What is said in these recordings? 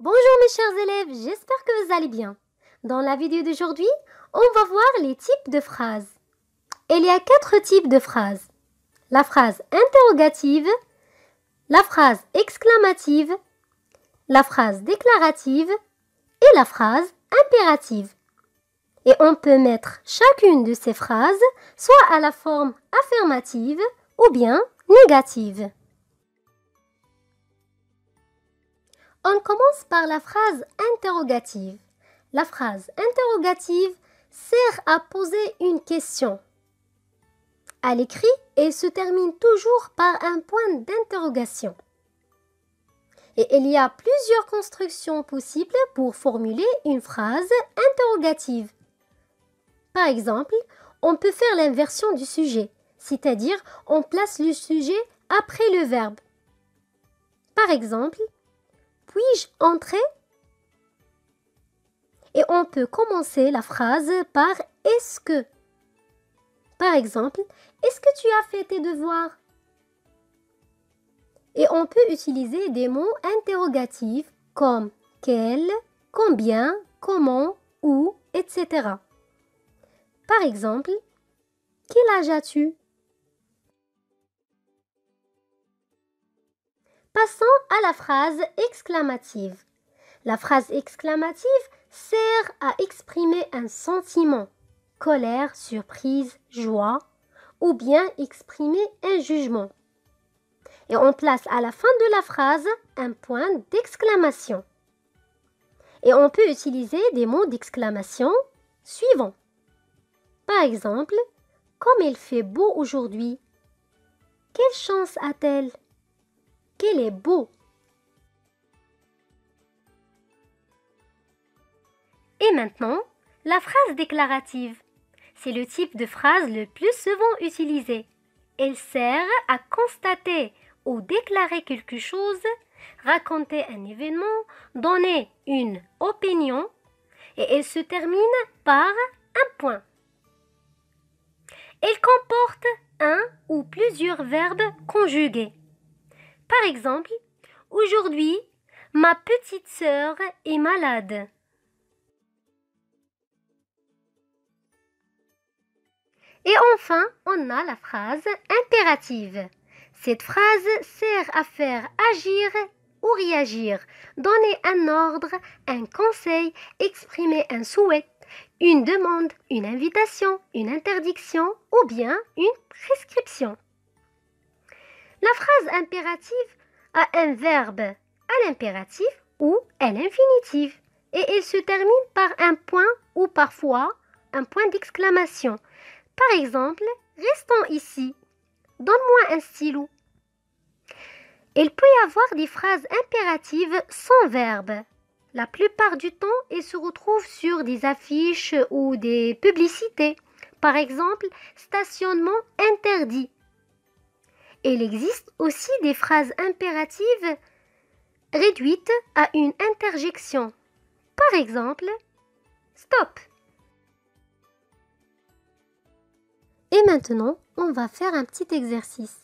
Bonjour mes chers élèves, j'espère que vous allez bien. Dans la vidéo d'aujourd'hui, on va voir les types de phrases. Il y a 4 types de phrases. La phrase interrogative, la phrase exclamative, la phrase déclarative et la phrase impérative. Et on peut mettre chacune de ces phrases soit à la forme affirmative ou bien négative. On commence par la phrase interrogative. La phrase interrogative sert à poser une question. À l'écrit, elle se termine toujours par un point d'interrogation. Et il y a plusieurs constructions possibles pour formuler une phrase interrogative. Par exemple, on peut faire l'inversion du sujet, c'est-à-dire on place le sujet après le verbe. Par exemple, puis-je entrer? Et on peut commencer la phrase par est-ce que? Par exemple, est-ce que tu as fait tes devoirs? Et on peut utiliser des mots interrogatifs comme quel, combien, comment, où, etc. Par exemple, quel âge as-tu? Passons à la phrase exclamative. La phrase exclamative sert à exprimer un sentiment, colère, surprise, joie, ou bien exprimer un jugement. Et on place à la fin de la phrase un point d'exclamation. Et on peut utiliser des mots d'exclamation suivants. Par exemple, comme il fait beau aujourd'hui, quelle chance a-t-elle? Qu'elle est beau! Et maintenant, la phrase déclarative. C'est le type de phrase le plus souvent utilisé. Elle sert à constater ou déclarer quelque chose, raconter un événement, donner une opinion et elle se termine par un point. Elle comporte un ou plusieurs verbes conjugués. Par exemple, aujourd'hui, ma petite sœur est malade. Et enfin, on a la phrase impérative. Cette phrase sert à faire agir ou réagir, donner un ordre, un conseil, exprimer un souhait, une demande, une invitation, une interdiction ou bien une prescription. La phrase impérative a un verbe à l'impératif ou à l'infinitif et elle se termine par un point ou parfois un point d'exclamation. Par exemple, restons ici. Donne-moi un stylo. Il peut y avoir des phrases impératives sans verbe. La plupart du temps, elles se retrouvent sur des affiches ou des publicités. Par exemple, stationnement interdit. Il existe aussi des phrases impératives réduites à une interjection. Par exemple, stop. Et maintenant, on va faire un petit exercice.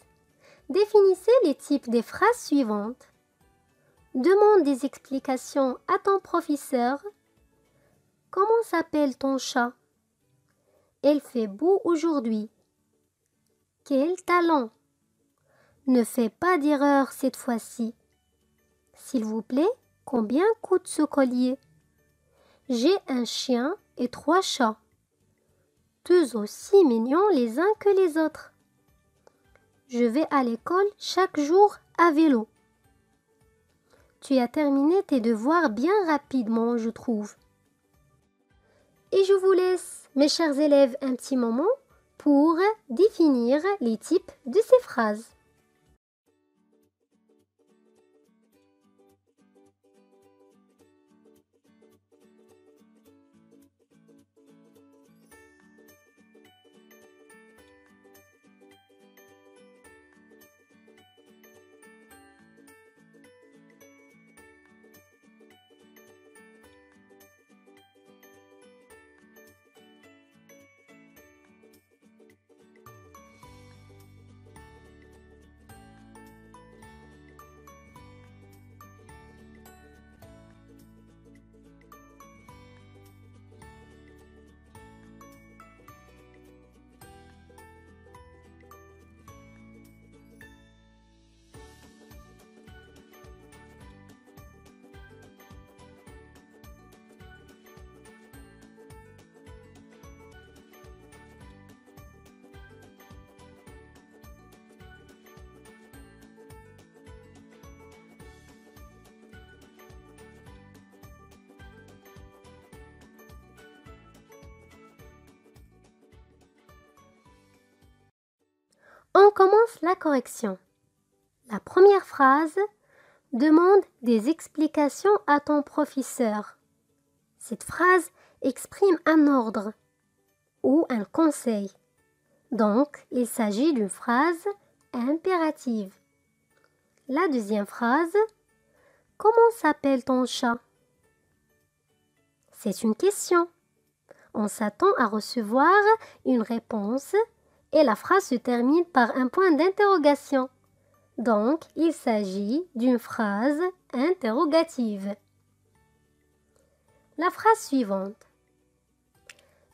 Définissez les types des phrases suivantes. Demande des explications à ton professeur. Comment s'appelle ton chat? Il fait beau aujourd'hui. Quel talent! Ne fais pas d'erreur cette fois-ci. S'il vous plaît, combien coûte ce collier? J'ai un chien et 3 chats. Deux aussi mignons les uns que les autres. Je vais à l'école chaque jour à vélo. Tu as terminé tes devoirs bien rapidement, je trouve. Et je vous laisse, mes chers élèves, un petit moment pour définir les types de ces phrases. commence la correction. La première phrase demande des explications à ton professeur. Cette phrase exprime un ordre ou un conseil. Donc, il s'agit d'une phrase impérative. La deuxième phrase, comment s'appelle ton chat? C'est une question. On s'attend à recevoir une réponse et la phrase se termine par un point d'interrogation. Donc, il s'agit d'une phrase interrogative. La phrase suivante.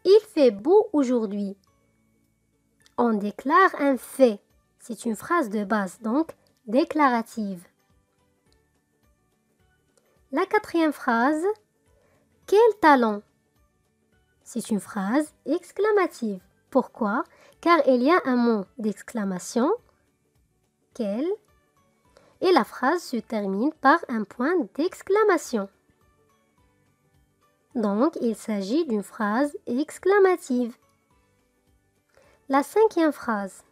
Il fait beau aujourd'hui. On déclare un fait. C'est une phrase de base, donc déclarative. La quatrième phrase. Quel talent? C'est une phrase exclamative. Pourquoi? Car il y a un mot d'exclamation. Quel? Et la phrase se termine par un point d'exclamation. Donc, il s'agit d'une phrase exclamative. La cinquième phrase.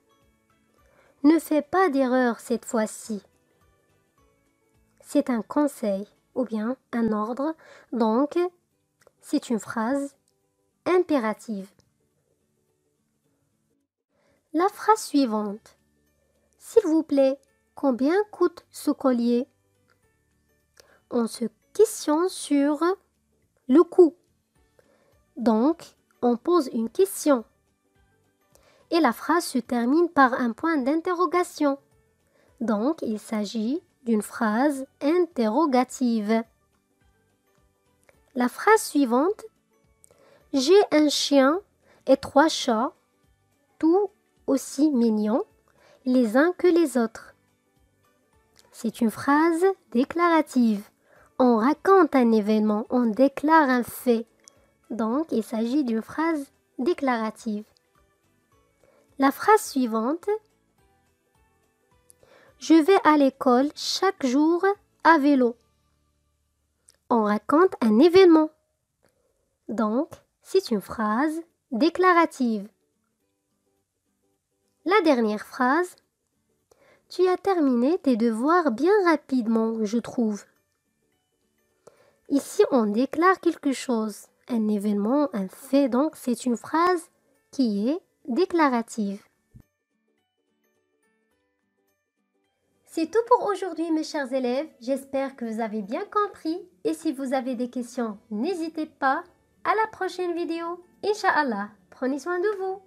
Ne fais pas d'erreur cette fois-ci. C'est un conseil ou bien un ordre. Donc, c'est une phrase impérative. La phrase suivante. S'il vous plaît, combien coûte ce collier? On se questionne sur le coût. Donc, on pose une question. Et la phrase se termine par un point d'interrogation. Donc, il s'agit d'une phrase interrogative. La phrase suivante. J'ai un chien et 3 chats, tout aussi mignons, les uns que les autres. C'est une phrase déclarative. On raconte un événement, on déclare un fait. Donc, il s'agit d'une phrase déclarative. La phrase suivante. Je vais à l'école chaque jour à vélo. On raconte un événement. Donc, c'est une phrase déclarative. La dernière phrase. Tu as terminé tes devoirs bien rapidement, je trouve. Ici, on déclare quelque chose, un événement, un fait, donc c'est une phrase qui est déclarative. C'est tout pour aujourd'hui, mes chers élèves. J'espère que vous avez bien compris. Et si vous avez des questions, n'hésitez pas. À la prochaine vidéo. Inch'Allah. Prenez soin de vous.